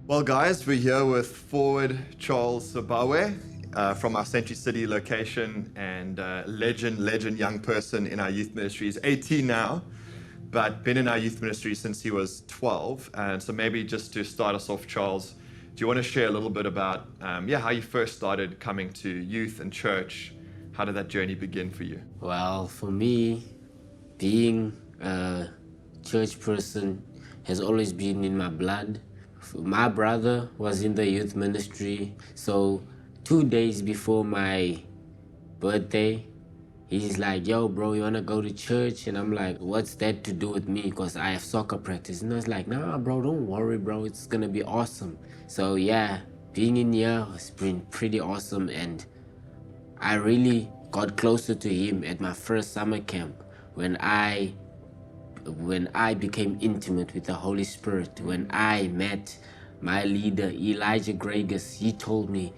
Well, guys, we're here with forward Charles Sabawe from our Century City location and legend young person in our youth ministry. He's 18 now, but been in our youth ministry since he was 12. And so maybe just to start us off, Charles, do you want to share a little bit about how you first started coming to youth and church? How did that journey begin for you? Well, for me, being a church person has always been in my blood. My brother was in the youth ministry, so 2 days before my birthday, he's like, yo, bro, you wanna go to church? And I'm like, what's that to do with me? Because I have soccer practice. And I was like, nah, bro, don't worry, bro. It's gonna be awesome. So yeah, being in here has been pretty awesome. And I really got closer to him at my first summer camp when I became intimate with the Holy Spirit. When I met my leader, Elijah Gregus, he told me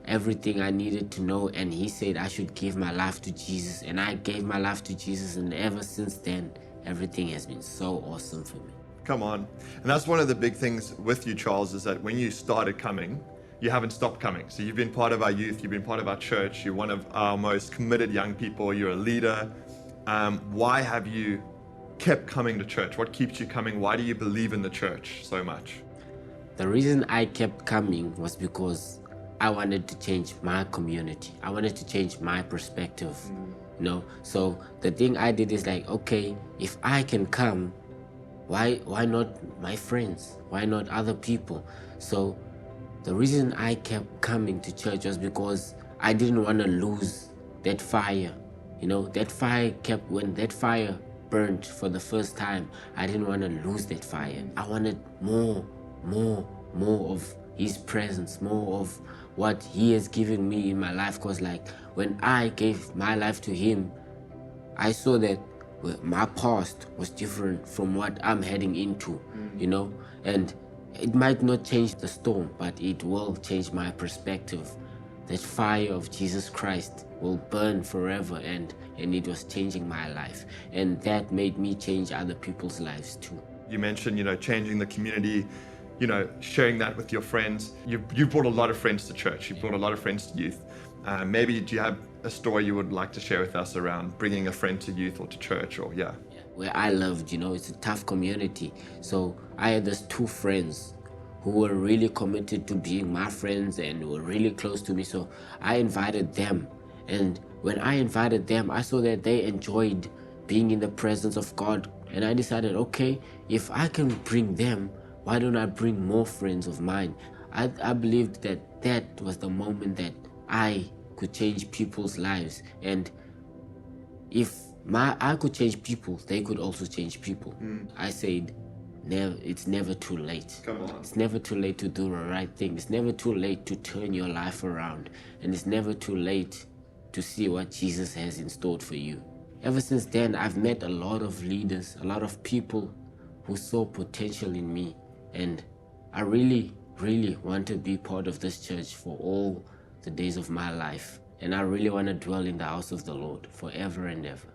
everything I needed to know, and he said I should give my life to Jesus, and I gave my life to Jesus, and ever since then, everything has been so awesome for me. Come on. And that's one of the big things with you, Charles, is that when you started coming, you haven't stopped coming. So you've been part of our youth, you've been part of our church, you're one of our most committed young people, you're a leader. Why have you kept coming to church? What keeps you coming? Why do you believe in the church so much? The reason I kept coming was because I wanted to change my community. I wanted to change my perspective. So the thing I did is like, okay, if I can come, why not my friends? Why not other people? So the reason I kept coming to church was because I didn't want to lose that fire. That fire kept, when that fire burned for the first time, I didn't want to lose that fire. I wanted more of his presence, more of what he has given me in my life. Because like when I gave my life to him, I saw that my past was different from what I'm heading into, and it might not change the storm, but it will change my perspective. That fire of Jesus Christ will burn forever, and it was changing my life, and that made me change other people's lives too. You mentioned, changing the community, sharing that with your friends. You brought a lot of friends to church. You brought a lot of friends to youth. Maybe do you have a story you would like to share with us around bringing a friend to youth or to church or Where I lived, it's a tough community. So I had these two friends who were really committed to being my friends and were really close to me. So I invited them. And when I invited them, I saw that they enjoyed being in the presence of God. And I decided, okay, if I can bring them, why don't I bring more friends of mine? I believed that was the moment that I could change people's lives. And if I could change people, they could also change people. I said, it's never too late. Come on. It's never too late to do the right thing. It's never too late to turn your life around. And it's never too late to see what Jesus has in store for you. Ever since then, I've met a lot of leaders, a lot of people who saw potential in me. And I really want to be part of this church for all the days of my life. And I really want to dwell in the house of the Lord forever and ever.